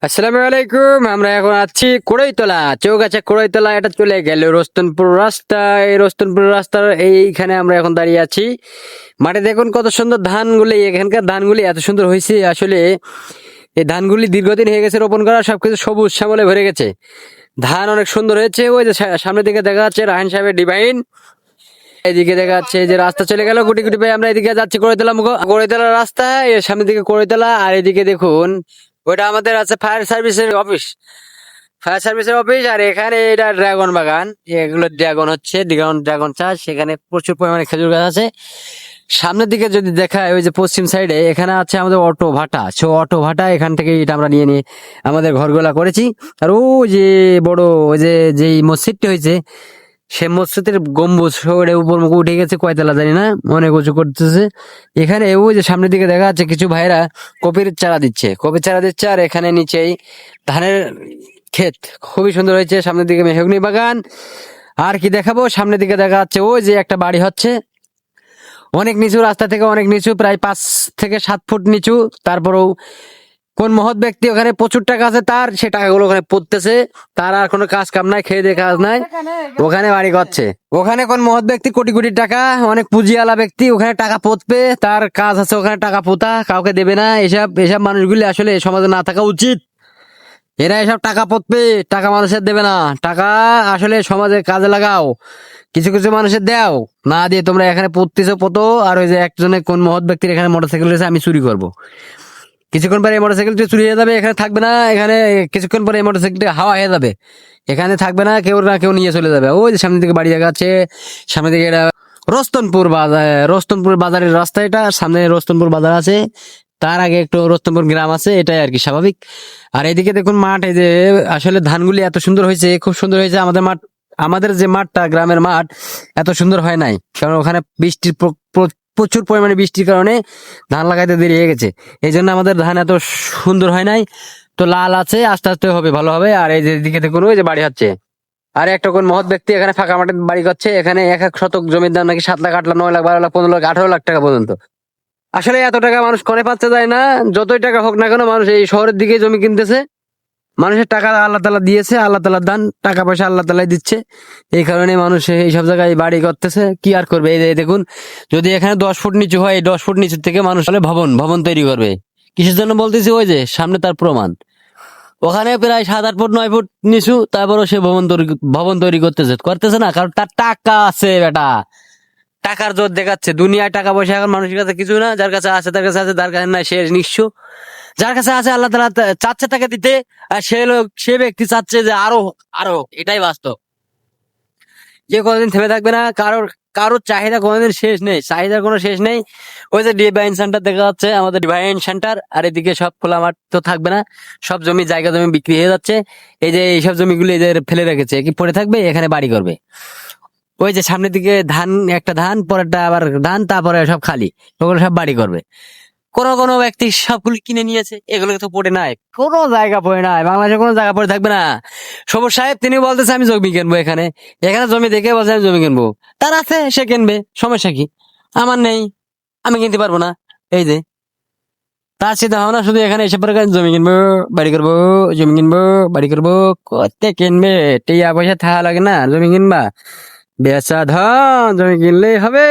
আসসালামু আলাইকুম। আমরা এখন আছি কোড়াইতলা, চৌগাছা কোড়াইতলা। এটা চলে গেল রোস্তনপুর রাস্তা। এই রোস্তনপুর রাস্তার এইখানে আমরা এখন দাঁড়িয়ে আছি। মাঠে দেখুন কত সুন্দর ধানগুলি, এখানকার ধানগুলি এত সুন্দর হয়েছে। আসলে এই ধানগুলি দীর্ঘদিন হয়ে গেছে রোপণ করা, সবকিছু সবুজ শ্যামলে ভরে গেছে। ধান অনেক সুন্দর হয়েছে। ওই যে সামনের দিকে দেখা যাচ্ছে রাহান সাহেবের ডিভাইন। এদিকে দেখা যাচ্ছে যে রাস্তা চলে গেল গুটি গুটি পায়ে। আমরা এদিকে যাচ্ছি কোড়াইতলা মুখ, কোড়াইতলা রাস্তা, এর সামনের দিকে কোড়াইতলা। আর এদিকে দেখুন ওইটা আমাদের আছে ফায়ার সার্ভিসের অফিস, ফায়ার সার্ভিসের অফিস। আর এখানে এটা ড্রাগন বাগান, এগুলো ড্রাগন হচ্ছে, ড্রাগন চাষ। সেখানে প্রচুর পরিমাণে খেজুর গাছ আছে। সামনের দিকে যদি দেখায় ওই যে পশ্চিম সাইডে, এখানে আছে আমাদের অটো ভাটা। সো অটো ভাটা, এখান থেকে এটা আমরা নিয়ে নিয়ে আমাদের ঘরগুলা করেছি। আর ও যে বড় ওই যে যেই মসজিদটি হয়েছে, সে মসজিদের গম্বুজ ওটা উপর মুখে উঠে গেছে, কয়তলা জানি না, অনেক উঁচু করতেছে। এখানে ওই যে সামনের দিকে দেখা যাচ্ছে কিছু ভাইরা কপির চারা দিচ্ছে, কপির চারা দিচ্ছে। আর এখানে নিচেই ধানের ক্ষেত, খুবই সুন্দর হয়েছে। সামনের দিকে মেহগনি বাগান। আর কি দেখাবো, সামনের দিকে দেখা যাচ্ছে ওই যে একটা বাড়ি হচ্ছে, অনেক নিচু, রাস্তা থেকে অনেক নিচু, প্রায় 5 থেকে 7 ফুট নিচু। তারপরেও কোন মহৎ ব্যক্তি, ওখানে প্রচুর টাকা আছে তার, সে টাকাগুলো ওখানে পড়তেছে। তার আর কোনো কাজ কাম নাই, খেয়ে দিয়ে কাজ নাই, ওখানে বাড়ি করছে। ওখানে কোন মহৎ ব্যক্তি, কোটি কোটি টাকা, অনেক পুঁজিওয়ালা ব্যক্তি, ওখানে টাকা পোতবে, তার কাজ আছে ওখানে টাকা পোতা, কাউকে দেবে না। এসব এসব মানুষগুলি আসলে সমাজে না থাকা উচিত। এরা এসব টাকা পোতবে, টাকা মানুষের দেবে না। টাকা আসলে সমাজে কাজে লাগাও, কিছু কিছু মানুষের দাও, না দিয়ে তোমরা এখানে পড়তেছো পতো। আর ওই যে একজনে কোন মহৎ ব্যক্তির এখানে মোটরসাইকেল রয়েছে, আমি চুরি করব। কিছুক্ষণ পরে এই মোটরসাইকেলটি চুরি হয়ে যাবে, এখানে থাকবে না। এখানে কিছুক্ষণ পরে এই মোটরসাইকেলটি হাওয়া হয়ে যাবে, এখানে থাকবে না, কেউ না কেউ নিয়ে চলে যাবে। ওই যে সামনের দিকে বাড়ি জায়গা আছে, সামনের দিকে এটা রস্তনপুর বাজার, রস্তনপুর বাজারের রাস্তা এটা। সামনে রস্তনপুর বাজার আছে, তার আগে একটু রস্তনপুর গ্রাম আছে, এটাই আর কি স্বাভাবিক। আর এইদিকে দেখুন মাঠ, এই যে আসলে ধানগুলি এত সুন্দর হয়েছে, খুব সুন্দর হয়েছে। আমাদের মাঠ, আমাদের যে মাঠটা, গ্রামের মাঠ, এত সুন্দর হয় নাই, কারণ ওখানে বৃষ্টির প্রচুর পরিমাণে বৃষ্টির কারণে ধান লাগাইতে দেরি হয়ে গেছে। এই জন্য আমাদের ধান এত সুন্দর হয় নাই। তো লাল আছে, আস্তে আস্তে হবে, ভালো হবে। আর এই যে দিকে দেখুন ওই যে বাড়ি হচ্ছে। আর একটা কোন মহৎ ব্যক্তি এখানে ফাঁকা মাঠে বাড়ি করছে। এখানে 1 শতক জমির দাম নাকি 7 লাখ, 8 লাখ, 9 লাখ, 12 লাখ, 15 লাখ, 18 লাখ টাকা পর্যন্ত। আসলে এত টাকা মানুষ করে পাচ্ছে যায় না। যতই টাকা হোক না কেন, মানুষ এই শহরের দিকে জমি কিনতেছে। মানুষের টাকা আল্লাহ তালা দিয়েছে, আল্লাহ তালার দান, টাকা পয়সা আল্লাহ তালাই দিচ্ছে। এই কারণে মানুষ এইসব জায়গায় বাড়ি করতেছে। কি আর করবে, এই যে দেখুন, যদি এখানে 10 ফুট নিচু হয়, 10 ফুট নিচু থেকে মানুষ হলে ভবন ভবন তৈরি করবে। কিসের জন্য বলতেছি, ওই যে সামনে তার প্রমাণ। ওখানে প্রায় 7, 8 ফুট, 9 ফুট নিচু, তারপরও সে ভবন তৈরি করতেছে, করতেছে না, কারণ তার টাকা আছে বেটা। টাকার জোর দেখাচ্ছে। দুনিয়ায় টাকা পয়সা এখন মানুষের কাছে কিছু না, যার কাছে আছে তার কাছে আছে, যার কাছে নাই সে নিঃস্ব। যার কাছে আছে আল্লাহ তাআলা চাচ্ছে তাকে দিতে, আর সে ব্যক্তি চাচ্ছে যে আরো আরো। এটাই বাস্তব। যে কোনোদিন থেমে থাকবে না, কারোর কারোর চাহিদা কোনোদিন শেষ নেই, চাহিদার কোনো শেষ নেই। ওই যে ডিভাইন সেন্টার দেখা যাচ্ছে, আমাদের ডিভাইন সেন্টার। আর এদিকে সব খোলা মাঠ তো থাকবে না, সব জমি জায়গা জমি বিক্রি হয়ে যাচ্ছে। এই যে এইসব জমিগুলো এই যে ফেলে রেখেছে, কি পড়ে থাকবে, এখানে বাড়ি করবে। ওই যে সামনের দিকে ধান, একটা ধান, পরেরটা আবার ধান, তারপরে সব খালি, ওগুলো সব বাড়ি করবে। কোন কোন ব্যক্তি সবগুলো কিনে নিয়েছে, এগুলো তো পড়ে নাই, কোনো জায়গা পড়ে নাই, বাংলাদেশে কোনো জায়গা পড়ে থাকবে না। সবুজ সাহেব তিনি বলতেছে আমি জমি কিনবো, এখানে এখানে জমি দেখে বলছে আমি জমি কিনবো। তার আছে, সে কিনবে, সমস্যা কি? আমার নেই, আমি কিনতে পারবো না। এই যে তার চিন্তা ভাবনা শুধু এখানে এসে পরে জমি কিনবো, বাড়ি করবো, জমি কিনবো, বাড়ি করবো। করতে কিনবে, টিয়া পয়সা থাকা লাগে না, জমি কিনবা, বেচা ধন, জমি কিনলেই হবে।